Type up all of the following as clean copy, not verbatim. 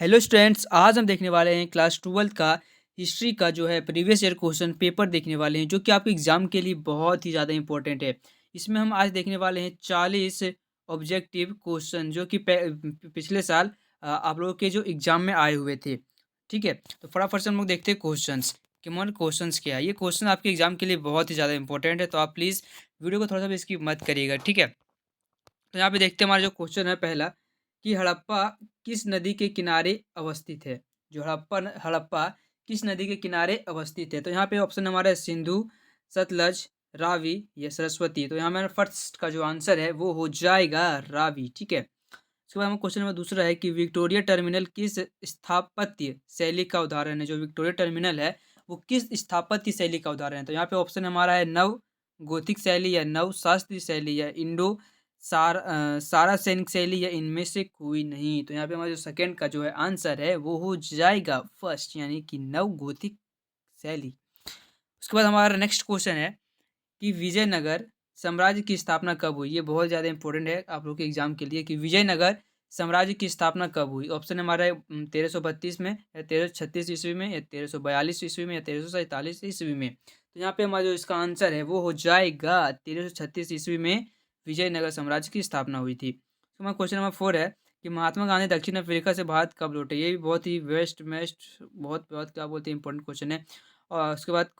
Hello students, आज हम देखने वाले हैं क्लास 12th का हिस्ट्री का जो है प्रीवियस ईयर क्वेश्चन पेपर देखने वाले हैं, जो कि आपके एग्जाम के लिए बहुत ही ज़्यादा इंपॉर्टेंट है। इसमें हम आज देखने वाले हैं 40 ऑब्जेक्टिव क्वेश्चन, जो कि पिछले साल आप लोगों के जो एग्जाम में आए हुए थे। ठीक है, तो फटाफट से हम लोग देखते हैं क्वेश्चंस कि मन क्वेश्चंस क्या है। ये क्वेश्चन आपके एग्जाम के लिए बहुत ही ज़्यादा इंपॉर्टेंट है, तो आप प्लीज़ वीडियो को थोड़ा सा भी स्किप मत करिएगा। ठीक है, तो यहाँ पे देखते हैं हमारा जो क्वेश्चन है पहला, कि हड़प्पा किस नदी के किनारे अवस्थित है। जो हड़प्पा किस नदी के किनारे अवस्थित है। तो यहाँ पे ऑप्शन हमारा है सिंधु, सतलज, रावी या सरस्वती। तो यहाँ हमारा फर्स्ट का जो आंसर है वो हो जाएगा रावी। ठीक है, उसके बाद हम क्वेश्चन नंबर दूसरा है कि विक्टोरिया टर्मिनल किस स्थापत्य शैली का उदाहरण है। जो विक्टोरिया टर्मिनल है वो किस स्थापत्य शैली का उदाहरण है। तो यहाँ पे ऑप्शन हमारा है नव गोथिक शैली या नव शास्त्रीय शैली या इंडो सारा सैनिक शैली या इनमें से कोई नहीं। तो यहाँ पे हमारा जो सेकंड का जो है आंसर है वो हो जाएगा फर्स्ट, यानी कि नव गोथिक शैली। उसके बाद हमारा नेक्स्ट क्वेश्चन है कि विजयनगर साम्राज्य की स्थापना कब हुई। ये बहुत ज़्यादा इंपॉर्टेंट है आप लोग के एग्जाम के लिए कि विजयनगर साम्राज्य की स्थापना कब हुई। ऑप्शन हमारा है 1332 में या 1336 ईस्वी में या 1342 ईस्वी में या 1347 ईस्वी में। तो यहाँ पे हमारा जो इसका आंसर है वो हो जाएगा 1336 ईस्वी में विजयनगर साम्राज्य की स्थापना हुई थी। तो हमारा क्वेश्चन नंबर 4 है कि महात्मा गांधी दक्षिण अफ्रीका से भारत कब लौटे। ये भी बहुत ही वेस्ट बहुत बहुत क्या बोलते हैं इंपॉर्टेंट क्वेश्चन है। और उसके बाद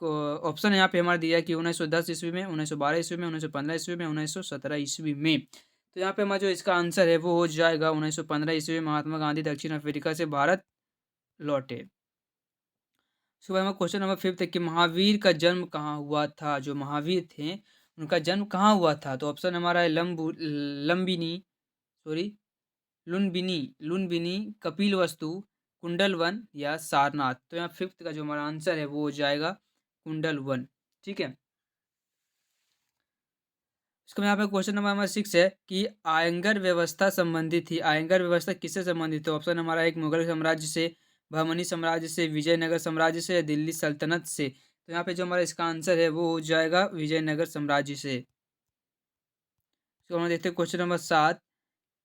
ऑप्शन यहाँ पे हमारा दिया है कि 1910 ईस्वी में, 1912 ईस्वी में, 1915 ईस्वी में, 1917 ईस्वी में। तो यहाँ पे हमारा जो इसका आंसर है वो हो जाएगा 1915 ईस्वी में महात्मा गांधी दक्षिण अफ्रीका से भारत लौटे। उसके बाद हमारा क्वेश्चन नंबर 5 है कि महावीर का जन्म कहाँ हुआ था। जो महावीर थे उनका जन्म कहाँ हुआ था। तो ऑप्शन हमारा है लंबिनी सॉरी लुम्बिनी लुम्बिनी, कपिलवस्तु, कुंडलवन या सारनाथ। तो यहाँ फिफ्थ का जो हमारा आंसर है वो हो जाएगा कुंडलवन। ठीक है, इसको यहाँ पे क्वेश्चन नंबर हमारा 6 है कि आयंगर व्यवस्था संबंधित थी। आयंगर व्यवस्था किससे संबंधित है। ऑप्शन हमारा एक मुगल साम्राज्य से, बहमनी साम्राज्य से, विजयनगर साम्राज्य से या दिल्ली सल्तनत से। तो यहाँ पे जो हमारा इसका आंसर है वो हो जाएगा विजयनगर साम्राज्य से। तो हम देखते हैं क्वेश्चन नंबर 7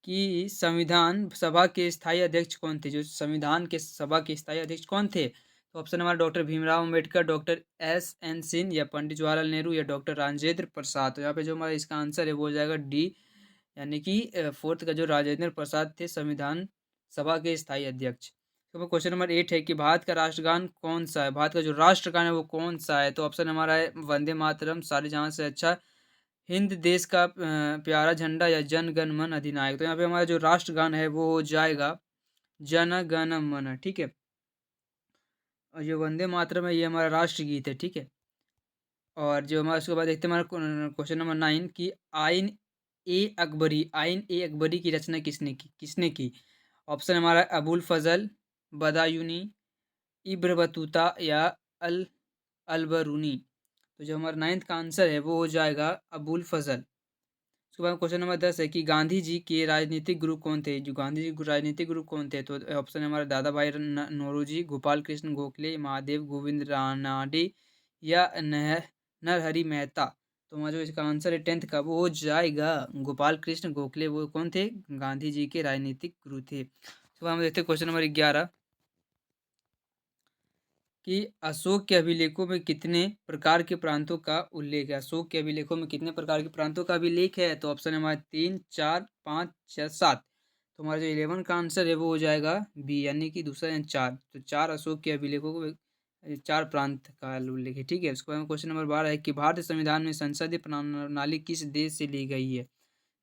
कि संविधान सभा के स्थायी अध्यक्ष कौन थे। जो संविधान के सभा के स्थायी अध्यक्ष कौन थे। तो ऑप्शन हमारा doctor Bhimrao Ambedkar, doctor S N Singh या पंडित जवाहरलाल नेहरू या डॉक्टर राजेंद्र प्रसाद। तो यहाँ पे जो हमारा इसका आंसर है वो हो जाएगा डी, यानी कि फोर्थ का जो राजेंद्र प्रसाद थे संविधान सभा के स्थायी अध्यक्ष। तो क्वेश्चन नंबर 8 है कि भारत का राष्ट्रगान कौन सा है। भारत का जो राष्ट्रगान है वो कौन सा है। तो ऑप्शन हमारा है वंदे मातरम, सारे जहां से अच्छा, हिंद देश का प्यारा झंडा या जन गण मन अधिनायक। तो यहाँ पे हमारा जो राष्ट्रगान है वो हो जाएगा जन गण मन। ठीक है, और जो वंदे मातरम है ये हमारा राष्ट्रगीत है। ठीक है, और जो हमारा उसके बाद देखते हैं हमारा क्वेश्चन नंबर 9 कि आइन ए अकबरी की रचना किसने की। ऑप्शन हमारा अबुल फजल, बदायूनी, इब्र बतूता या अल अलबरूनी। तो जो हमारा 9th का आंसर है वो हो जाएगा अबुल फजल। उसके बाद क्वेश्चन नंबर 10 है कि गांधी जी के राजनीतिक गुरु कौन थे। जो गांधी जी के राजनीतिक गुरु कौन थे। तो ऑप्शन हमारा दादा भाई नौरोजी, गोपाल कृष्ण गोखले, महादेव गोविंद रानाडे या नरहरि मेहता। तो हमारा जो इसका आंसर है 10th का वो हो जाएगा गोपाल कृष्ण गोखले। वो कौन थे, गांधी जी के राजनीतिक गुरु थे। उसके बाद हम देखते हैं क्वेश्चन नंबर 11 कि अशोक के अभिलेखों में कितने प्रकार के प्रांतों का उल्लेख है। अशोक के अभिलेखों में कितने प्रकार के प्रांतों का अभिलेख है। तो ऑप्शन हमारा 3, 4, 5 या 7। तो हमारा जो 11 का आंसर है वो हो जाएगा बी, यानी कि दूसरा या 4। तो 4 अशोक के अभिलेखों को 4 प्रांत का उल्लेख है। ठीक है, उसके बाद क्वेश्चन नंबर 12 है कि भारतीय संविधान में संसदीय प्रणाली किस देश से ली गई है।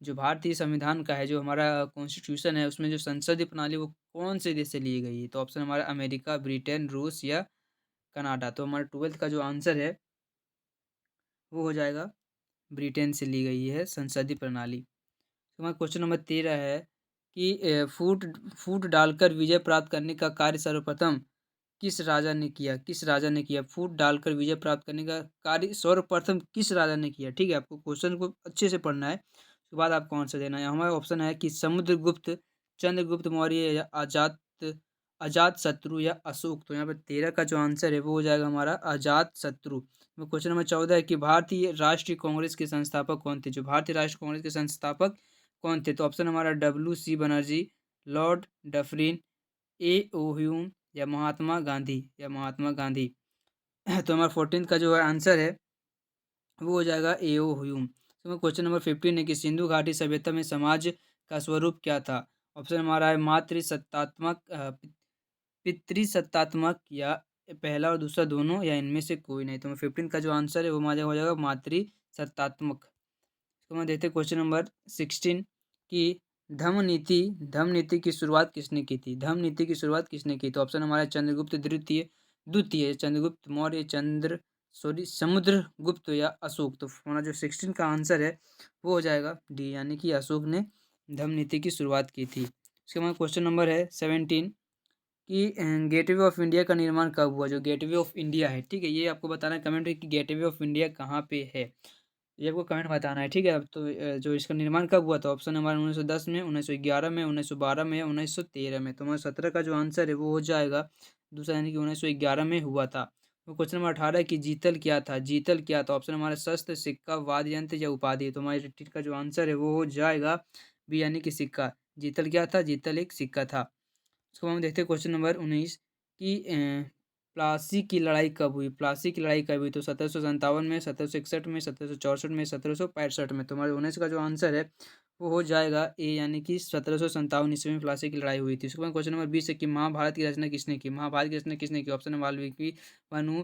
जो भारतीय संविधान का है, जो हमारा कॉन्स्टिट्यूशन है, उसमें जो संसदीय प्रणाली वो कौन से देश से ली गई है। तो ऑप्शन हमारा अमेरिका, ब्रिटेन, रूस या कनाडा। तो हमारा 12th का जो आंसर है वो हो जाएगा ब्रिटेन से ली गई है संसदीय प्रणाली। तो हमारा क्वेश्चन नंबर 13 है कि फूट फूट डालकर विजय प्राप्त करने का कार्य सर्वप्रथम किस राजा ने किया। किस राजा ने किया फूट डालकर विजय प्राप्त करने का कार्य सर्वप्रथम किस राजा ने किया। ठीक है, आपको क्वेश्चन को अच्छे से पढ़ना है, उसके बाद आपको आंसर देना है। हमारा ऑप्शन है कि समुद्रगुप्त, चंद्रगुप्त मौर्य या अजात शत्रु या अशोक। तो यहाँ पे 13 का जो आंसर है वो हो जाएगा हमारा अजात शत्रु। क्वेश्चन नंबर 14 है कि भारतीय राष्ट्रीय कांग्रेस के संस्थापक कौन थे। जो भारतीय राष्ट्रीय कांग्रेस के संस्थापक कौन थे। तो ऑप्शन हमारा W.C. बनर्जी, लॉर्ड डफरिन, ए ओ ह्यूम या महात्मा गांधी या महात्मा गांधी। तो हमारा 14th का जो है आंसर है वो हो जाएगा ए ओ ह्यूम। तो क्वेश्चन नंबर 15 है कि सिंधु घाटी सभ्यता में समाज का स्वरूप क्या था? ऑप्शन हमारा है मातृसत्तात्मक, पितृसत्तात्मक, या पहला और दूसरा दोनों, या इनमें से कोई नहीं। तो 15 का जो आंसर है वो हमारा हो जाएगा मातृसत्तात्मक। तो मैं देखते हैं क्वेश्चन नंबर 16 की धम्म नीति की शुरुआत किसने की थी? धम्म नीति की शुरुआत किसने की? तो ऑप्शन हमारा चंद्रगुप्त द्वितीय, चंद्रगुप्त मौर्य, समुद्रगुप्त, या अशोक। तो हमारा जो 16 का आंसर है वो हो जाएगा डी, यानी कि अशोक ने धम्म नीति की शुरुआत की थी। उसके बाद क्वेश्चन नंबर है 17 कि गेटवे ऑफ इंडिया का निर्माण कब हुआ? जो गेटवे ऑफ इंडिया है, ठीक है, ये आपको बताना है कमेंट में कि गेटवे ऑफ इंडिया कहाँ पे है, ये आपको कमेंट बताना है, ठीक है। अब तो जो इसका निर्माण कब हुआ था? ऑप्शन हमारा 1910 में, 1911 में, 1912 में, या 1913 में। तो हमारा 17 का जो आंसर है वो हो जाएगा दूसरा, यानी कि 1911 में हुआ था। तो क्वेश्चन नंबर 18 की जीतल क्या था? जीतल क्या था? ऑप्शन हमारा शस्त्र, सिक्का, वाद्य यंत्र, या उपाधि। तो हमारे टिकट का जो आंसर है वो हो जाएगा बी, यानी कि सिक्का। जीतल क्या था? जीतल एक सिक्का था। उसको हम देखते हैं क्वेश्चन नंबर 19 कि प्लासी की लड़ाई कब हुई? प्लासी की लड़ाई कब हुई? तो 1757 में, 1761 में, 1764 में, 1765 में। तो हमारे 19 का जो आंसर है वो हो जाएगा ए, यानी कि 1757 ईस्वी में प्लासी की लड़ाई हुई थी। उसके बाद क्वेश्चन नंबर 20 है कि महाभारत की रचना किसने की? महाभारत की रचना किसने की? ऑप्शन है वाल्मीकि, मनु,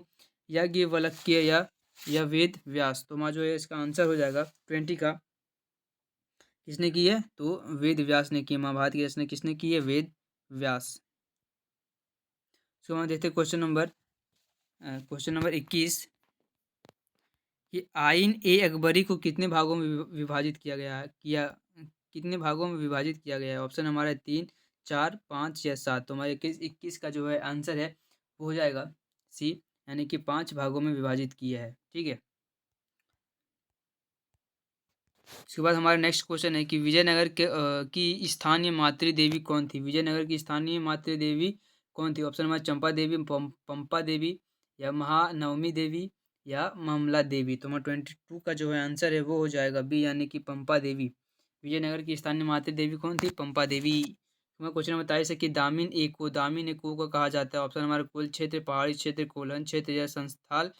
याज्ञवल्क्य, या वेद व्यास। तो हमारा जो है इसका आंसर हो जाएगा 20 का, किसने की है? तो वेद व्यास ने की। महाभारत की रचना किसने की है? वेद व्यास। सो हम देखते हैं क्वेश्चन नंबर 21 कि आइन ए अकबरी को कितने भागों में विभाजित किया गया है? कितने भागों में विभाजित किया गया है? ऑप्शन हमारा 3, 4, 5, या 7। तो हमारे 21 का जो है आंसर है वो हो जाएगा सी, यानी कि 5 भागों में विभाजित किया है, ठीक है। उसके बाद हमारा नेक्स्ट क्वेश्चन है कि विजयनगर की स्थानीय मातृ देवी कौन थी? विजयनगर की स्थानीय मातृ देवी कौन थी? ऑप्शन हमारा चंपा देवी, पंपा देवी, या महानवमी देवी, या ममला देवी। तो हमारा 22 का जो है आंसर है वो हो जाएगा बी, यानी कि पंपा देवी। विजयनगर की स्थानीय मातृ देवी कौन थी? पंपा देवी। हमारा क्वेश्चन नंबर 23 है कि दामिन एको को कहा जाता है? ऑप्शन हमारा कुल क्षेत्र, पहाड़ी क्षेत्र, कोलन क्षेत्र, या संस्थाल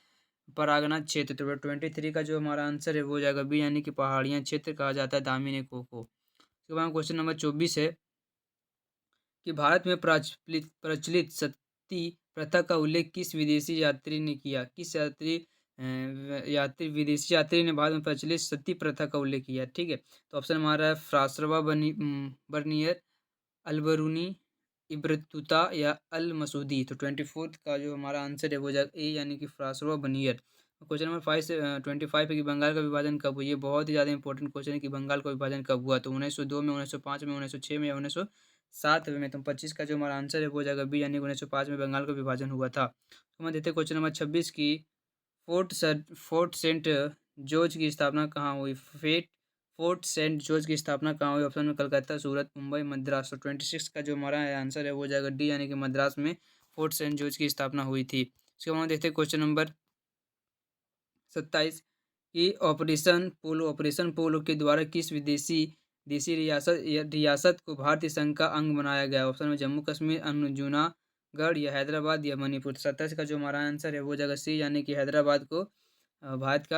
परागना क्षेत्र। तो 23 का जो हमारा आंसर है वो हो जाएगा बी, यानी कि पहाड़ियाँ क्षेत्र कहा जाता है दामिनी को। उसके बाद क्वेश्चन नंबर 24 है कि भारत में प्रचलित सती प्रथा का उल्लेख किस विदेशी यात्री ने किया? किस विदेशी यात्री ने भारत में प्रचलित सती प्रथा का उल्लेख किया? ठीक है, तो ऑप्शन हमारा है फ्रांसवा बर्नियर, अलबरूनी, इब्रतुता, या अल मसूदी। तो 24 का जो हमारा आंसर है वो जाएगा ए, यानी कि फ्रांसवा बर्नियर। क्वेश्चन नंबर 5 से 25 है कि बंगाल का विभाजन कब हुआ? ये बहुत ही ज़्यादा इंपॉर्टेंट क्वेश्चन है कि बंगाल का विभाजन कब हुआ? तो 1902 में, 1905 में, 1906 में, या 1907 में। तो 25 का जो हमारा आंसर है वो हो जाएगा बी, यानी 1905 में बंगाल का विभाजन हुआ था। तो हम देखते हैं क्वेश्चन नंबर 26 की फोर्ट सेंट जॉर्ज की स्थापना कहाँ हुई? फोर्ट सेंट जॉर्ज की स्थापना कहाँ हुई? ऑप्शन में कलकत्ता, सूरत, मुंबई, मद्रास। तो 26 का जो हमारा आंसर है वो हो जाएगा डी, यानी कि मद्रास में फोर्ट सेंट जॉर्ज की स्थापना हुई थी। उसके बाद हम देखते हैं क्वेश्चन नंबर 27 कि ऑपरेशन पोलो के द्वारा किस विदेशी देशी रियासत को भारतीय संघ का अंग बनाया गया? ऑप्शन में जम्मू कश्मीर, जूनागढ़, या हैदराबाद, या मणिपुर। 27 का जो हमारा आंसर है वो जगह सी, यानी कि हैदराबाद को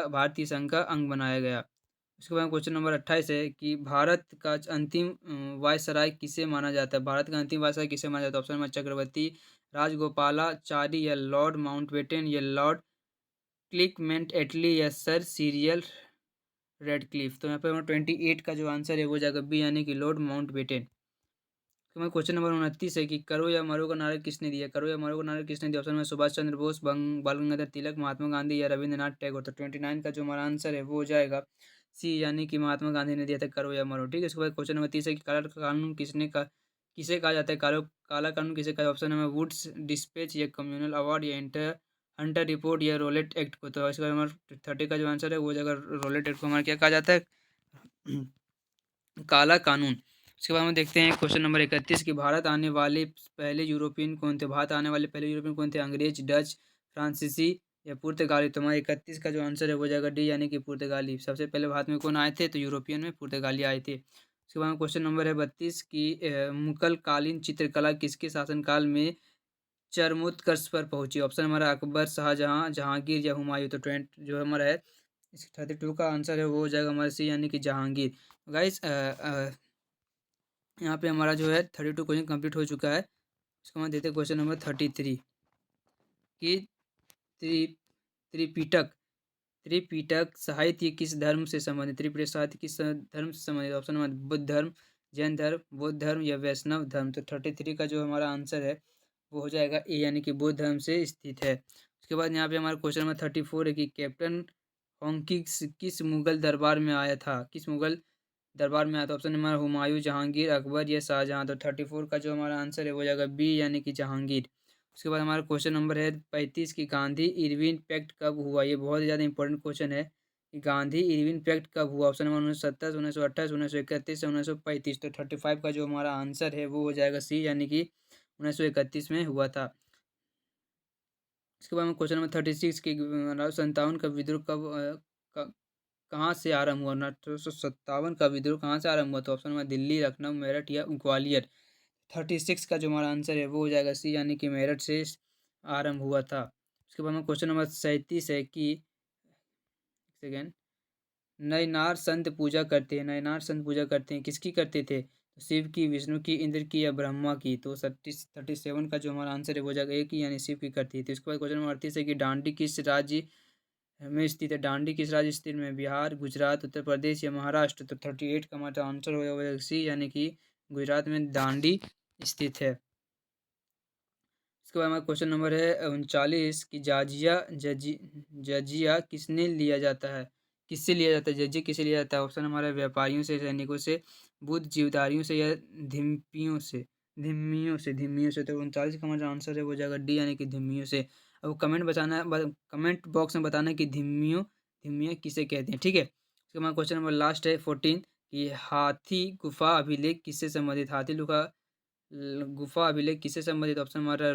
भारतीय संघ का अंग बनाया गया। उसके बाद क्वेश्चन नंबर 28 है कि भारत का अंतिम वायसराय किसे माना जाता है? भारत का अंतिम वायसराय किसे माना जाता है? ऑप्शन में चक्रवर्ती राजगोपालाचारी, या लॉर्ड माउंटबेटन, या लॉर्ड क्लिकमेंट एटली, या सर सीरियल रेडक्लिफ। तो यहाँ पे हमारा 28 का जो आंसर है वो जाएगा बी, यानी कि लॉर्ड माउंटबेटन। तो हमारा क्वेश्चन नंबर 29 है कि करो या मरो का नारा किसने दिया? करो या मरो का नारा किसने दिया? ऑप्शन में सुभाष चंद्र बोस, बाल गंगाधर तिलक, महात्मा गांधी, या रविंद्रनाथ टैगोर। तो 29 का जो हमारा आंसर है वो हो जाएगा सी, यानी कि महात्मा गांधी ने दिया था करो या मरो, ठीक है। उसके बाद क्वेश्चन नंबर 30 है कि काला कानून किसे कहा जाता है? काला कानून किसे कहा? ऑप्शन नंबर वुड्स डिस्पैच, या कम्युनल अवार्ड, या हंटर रिपोर्ट, या रोलेट एक्ट को। तो इसका हमारा 30 का जो आंसर है वो जगह रोलेट एक्ट को हमारा क्या कहा जाता है? काला कानून। उसके बाद हम देखते हैं क्वेश्चन नंबर 31 कि भारत आने वाले पहले यूरोपियन कौन थे? भारत आने वाले पहले यूरोपियन कौन थे? अंग्रेज, डच, फ्रांसीसी, या पुर्तगाली। तो हमारा 31 का जो आंसर है वो जाएगा डी, यानी कि पुर्तगाली। सबसे पहले भारत में कौन आए थे? तो यूरोपियन में पुर्तगाली आए थे। उसके बाद में क्वेश्चन नंबर है 32 की मुगल कालीन चित्रकला किसके शासनकाल में चरमोत्कर्ष पर पहुंची? ऑप्शन हमारा अकबर, शाहजहां, जहांगीर या हुमायूं। तो ट्वेंट जो हमारा है इस 32 का आंसर है वो हो जाएगा हमारा सी यानी कि जहांगीर। गाइस यहाँ पे हमारा जो है 32 क्वेश्चन कंप्लीट हो चुका है। इसको हम देते हैं क्वेश्चन नंबर 33 कि त्रि त्रिपिटक त्रिपिटक साहित्य किस धर्म से संबंधित? त्रिपिटक साहित्य किस धर्म से संबंधित? ऑप्शन नंबर बुद्ध धर्म, जैन धर्म, बौद्ध धर्म या वैष्णव धर्म। तो 33 का जो हमारा आंसर है वो हो जाएगा ए यानी कि बौद्ध धर्म से स्थित है। उसके बाद यहाँ पे हमारा क्वेश्चन नंबर 34 है कि कैप्टन हॉकिंस किस मुगल दरबार में आया था? किस मुगल दरबार में आया था? ऑप्शन नंबर हुमायूं, जहांगीर, अकबर या शाहजहां। तो 34 का जो हमारा आंसर है वो हो जाएगा बी यानी कि जहांगीर। उसके बाद हमारा क्वेश्चन नंबर है 35 की गांधी इरविन पैक्ट कब हुआ? ये बहुत ही ज़्यादा इंपॉर्टेंट क्वेश्चन है कि गांधी इरविन पैक्ट कब हुआ? ऑप्शन नंबर 1927, 1928, 1931 या 1935। तो 35 का जो हमारा आंसर है वो हो जाएगा सी यानी कि 1931 में हुआ था। इसके बाद में क्वेश्चन नंबर 36 की 1957 का विद्रोह कहाँ से आरंभ हुआ? 1957 का विद्रोह कहाँ से आरंभ हुआ? तो ऑप्शन नंबर दिल्ली, लखनऊ, मेरठ या ग्वालियर। 36 का जो हमारा आंसर है वो हो जाएगा सी यानी कि मेरठ से आरंभ हुआ था। उसके बाद में क्वेश्चन नंबर 37 है कि सेकेंड नयनार संत पूजा करते हैं। नयनार संत पूजा करते हैं किसकी करते थे? तो शिव की, विष्णु की, इंद्र की या ब्रह्मा की। तो 37 का जो हमारा आंसर है वो हो जाएगा एक ही यानी शिव की करती थी। उसके बाद क्वेश्चन नंबर 38 है कि डांडी किस राज्य में स्थित है? डांडी किस राज्य स्थित में? बिहार, गुजरात, उत्तर प्रदेश या महाराष्ट्र। तो 38 का हमारा आंसर हो जाएगा सी यानी कि गुजरात में दांडी स्थित है। इसके बाद हमारा क्वेश्चन नंबर है 39 कि जजिया किसने लिया जाता है? किससे लिया जाता है? जजिया किससे लिया जाता है? ऑप्शन हमारा व्यापारियों से, सैनिकों से, बुद्ध जीवधारियों से या धिम्मियों से। तो 39 का हमारा आंसर है वो जाएगा डी यानी कि धिम्मियों से। अब कमेंट बॉक्स में बताना कि धिम्मियाँ किसे कहते हैं, ठीक है। उसके बाद क्वेश्चन नंबर लास्ट है 14 कि हाथी गुफा अभिलेख किससे संबंधित? गुफा अभिलेख किससे संबंधित? ऑप्शन हमारा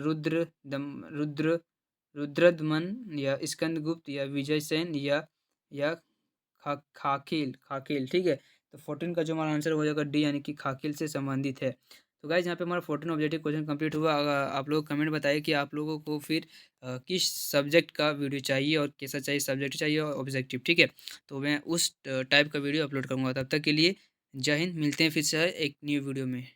रुद्रदमन या स्कंदगुप्त या विजय सेन या खाकिल खाकिल, ठीक है। तो 14 का जो हमारा आंसर हो जाएगा डी यानी कि खाकिल से संबंधित है। तो गाइज यहाँ पे हमारा 14 ऑब्जेक्टिव क्वेश्चन कंप्लीट हुआ। आप लोग कमेंट बताइए कि आप लोगों को फिर किस सब्जेक्ट का वीडियो चाहिए और कैसा चाहिए, सब्जेक्ट चाहिए और ऑब्जेक्टिव, ठीक है। तो मैं उस टाइप का वीडियो अपलोड करूँगा। तब तक के लिए जय हिंद, मिलते हैं फिर से एक न्यू वीडियो में।